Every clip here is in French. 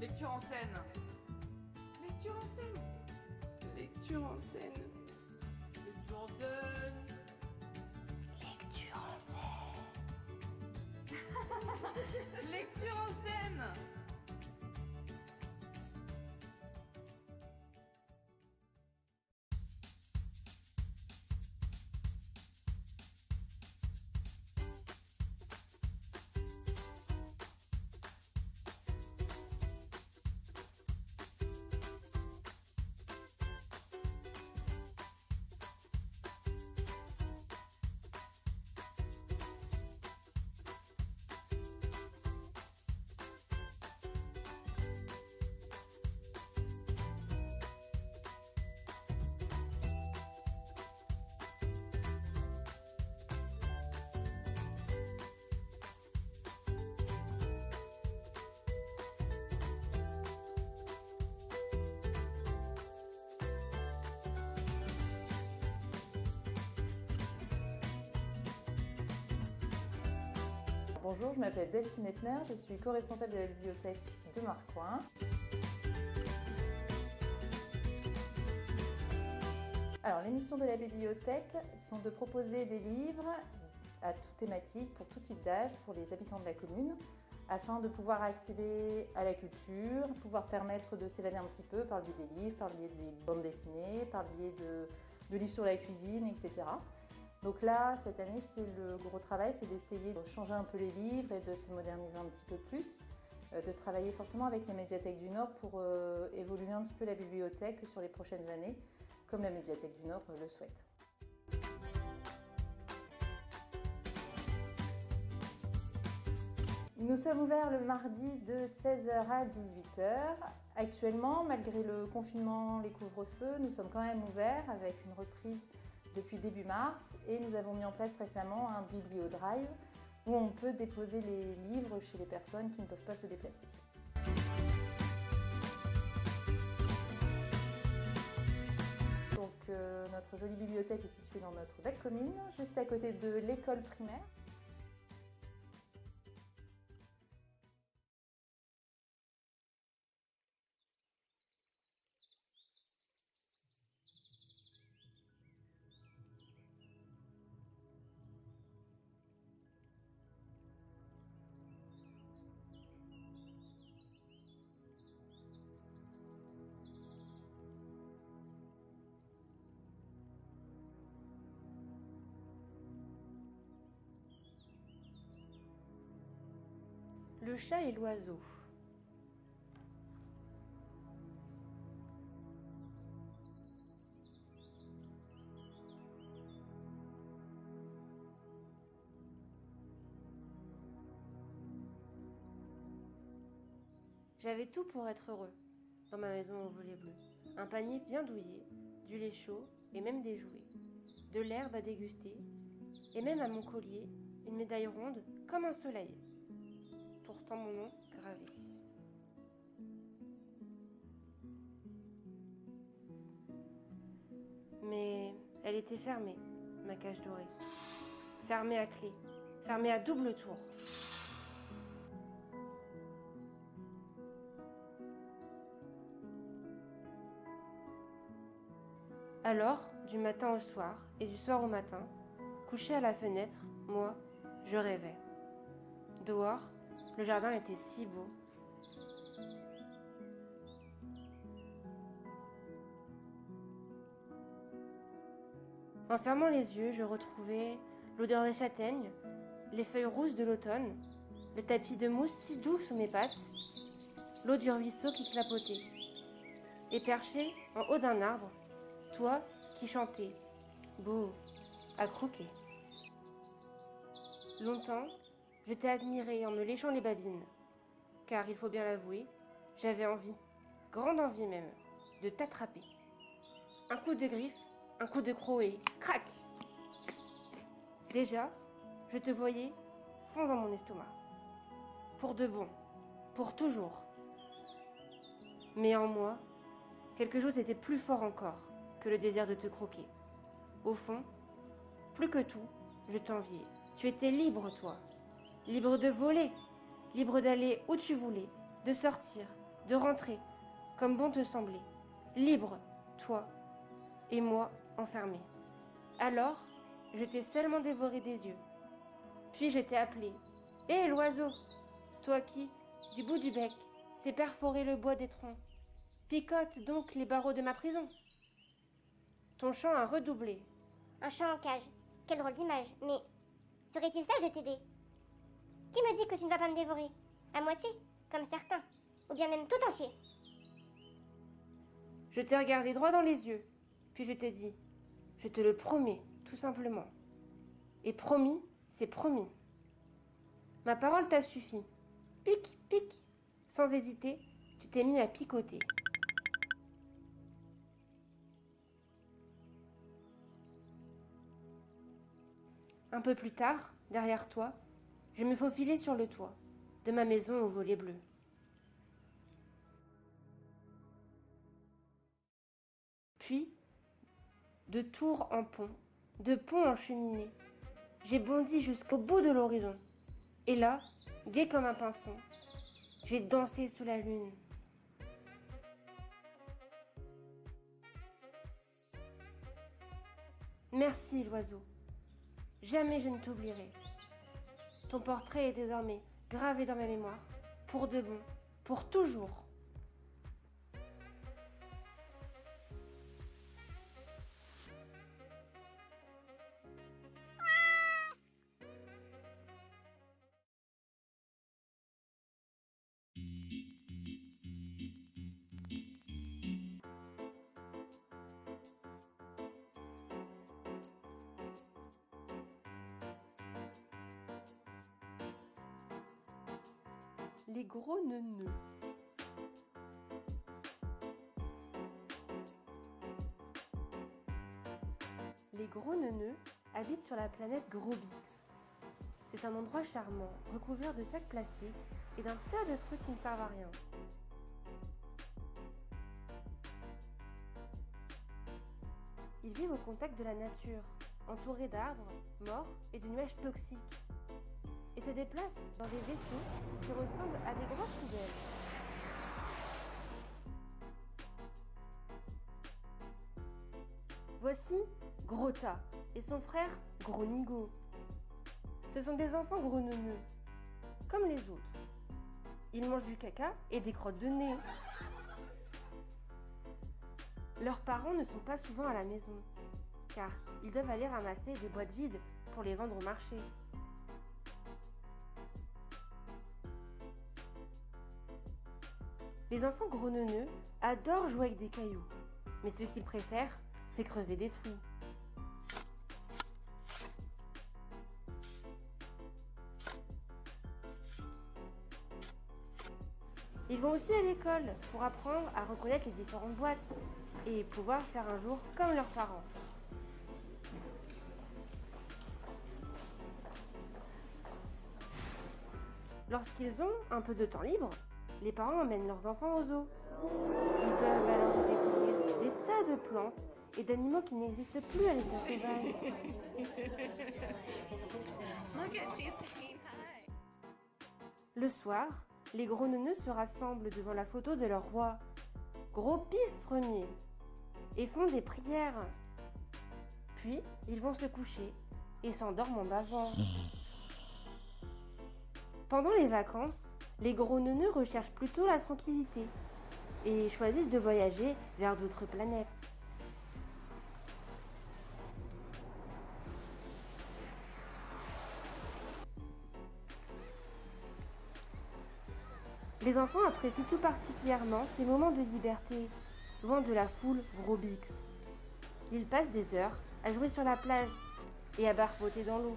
Lecture en scène. Lecture en scène. Lecture en scène. Lecture en scène. Lecture en scène. Lecture en scène. Bonjour, je m'appelle Delphine Epner, je suis co-responsable de la bibliothèque de Marcoing. Alors, les missions de la bibliothèque sont de proposer des livres à toute thématique, pour tout type d'âge, pour les habitants de la commune, afin de pouvoir accéder à la culture, pouvoir permettre de s'évader un petit peu par le biais des livres, par le biais des bandes dessinées, par le biais de livres sur la cuisine, etc. Donc là, cette année, c'est le gros travail, c'est d'essayer de changer un peu les livres et de se moderniser un petit peu plus, de travailler fortement avec la médiathèque du Nord pour évoluer un petit peu la bibliothèque sur les prochaines années, comme la médiathèque du Nord le souhaite. Nous sommes ouverts le mardi de 16h à 18h. Actuellement, malgré le confinement, les couvre-feux, nous sommes quand même ouverts avec une reprise depuis début mars et nous avons mis en place récemment un bibliodrive où on peut déposer les livres chez les personnes qui ne peuvent pas se déplacer. Donc notre jolie bibliothèque est située dans notre belle commune, juste à côté de l'école primaire. Le chat et l'oiseau. J'avais tout pour être heureux, dans ma maison au volet bleu. Un panier bien douillet, du lait chaud et même des jouets, de l'herbe à déguster, et même à mon collier, une médaille ronde comme un soleil. Pourtant mon nom gravé. Mais elle était fermée, ma cage dorée. Fermée à clé, fermée à double tour. Alors, du matin au soir et du soir au matin, couché à la fenêtre, moi, je rêvais. Dehors, le jardin était si beau. En fermant les yeux, je retrouvais l'odeur des châtaignes, les feuilles rousses de l'automne, le tapis de mousse si doux sous mes pattes, l'eau du ruisseau qui clapotait. Et perché en haut d'un arbre, toi qui chantais, beau, à croquer. Longtemps, je t'ai admiré en me léchant les babines, car il faut bien l'avouer, j'avais envie, grande envie même, de t'attraper. Un coup de griffe, un coup de croc et crac! Déjà, je te voyais fond dans mon estomac. Pour de bon, pour toujours. Mais en moi, quelque chose était plus fort encore que le désir de te croquer. Au fond, plus que tout, je t'enviais. Tu étais libre, toi. Libre de voler, libre d'aller où tu voulais, de sortir, de rentrer, comme bon te semblait, libre, toi, et moi enfermé. Alors, je t'ai seulement dévoré des yeux. Puis je t'ai appelé. Hé, l'oiseau, toi qui, du bout du bec, sais perforer le bois des troncs, picote donc les barreaux de ma prison. Ton chant a redoublé. Un chat en cage. Quelle drôle d'image. Mais serait-il sage de t'aider? Qui me dit que tu ne vas pas me dévorer? À moitié, comme certains. Ou bien même tout entier. Je t'ai regardé droit dans les yeux, puis je t'ai dit, je te le promets, tout simplement. Et promis, c'est promis. Ma parole t'a suffi. Pique, pique. Sans hésiter, tu t'es mis à picoter. Un peu plus tard, derrière toi, je me faufilais sur le toit de ma maison aux volets bleus. Puis, de tour en pont, de pont en cheminée, j'ai bondi jusqu'au bout de l'horizon. Et là, gai comme un pinson, j'ai dansé sous la lune. Merci, l'oiseau. Jamais je ne t'oublierai. Ton portrait est désormais gravé dans ma mémoire, pour de bon, pour toujours. Les gros neuneux. Les gros neuneux habitent sur la planète Grobix. C'est un endroit charmant, recouvert de sacs plastiques et d'un tas de trucs qui ne servent à rien. Ils vivent au contact de la nature, entourés d'arbres, morts et de nuages toxiques, et se déplacent dans des vaisseaux qui ressemblent à des grosses poubelles. Voici Grota et son frère Gronigo. Ce sont des enfants gros neuneux, comme les autres. Ils mangent du caca et des crottes de nez. Leurs parents ne sont pas souvent à la maison, car ils doivent aller ramasser des boîtes vides pour les vendre au marché. Les enfants gros neuneux adorent jouer avec des cailloux, mais ce qu'ils préfèrent, c'est creuser des trous. Ils vont aussi à l'école pour apprendre à reconnaître les différentes boîtes et pouvoir faire un jour comme leurs parents. Lorsqu'ils ont un peu de temps libre, les parents emmènent leurs enfants au zoo. Ils peuvent alors y découvrir des tas de plantes et d'animaux qui n'existent plus à l'état sauvage. Le soir, les gros neuneux se rassemblent devant la photo de leur roi, Gros Pif Premier, et font des prières. Puis, ils vont se coucher et s'endorment en bavant. Pendant les vacances, les gros neuneux recherchent plutôt la tranquillité et choisissent de voyager vers d'autres planètes. Les enfants apprécient tout particulièrement ces moments de liberté, loin de la foule Grobix. Ils passent des heures à jouer sur la plage et à barboter dans l'eau.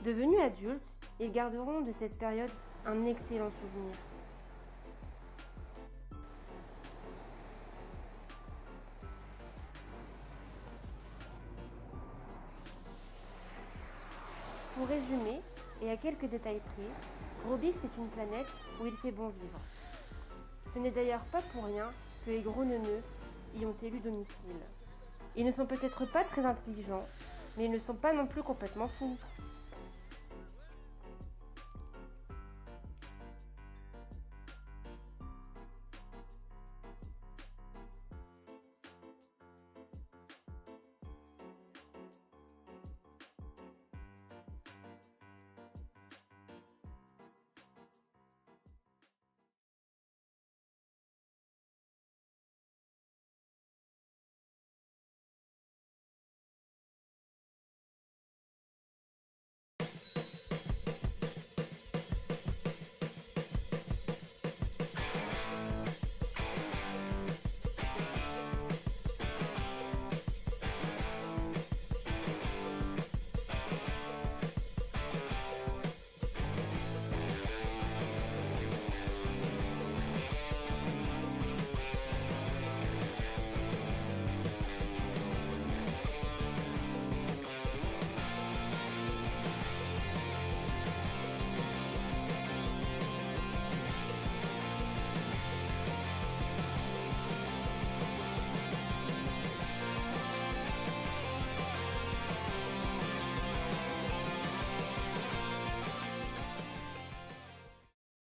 Devenus adultes, ils garderont de cette période un excellent souvenir. Pour résumer, et à quelques détails près, Grobix est une planète où il fait bon vivre. Ce n'est d'ailleurs pas pour rien que les gros neuneux y ont élu domicile. Ils ne sont peut-être pas très intelligents, mais ils ne sont pas non plus complètement fous.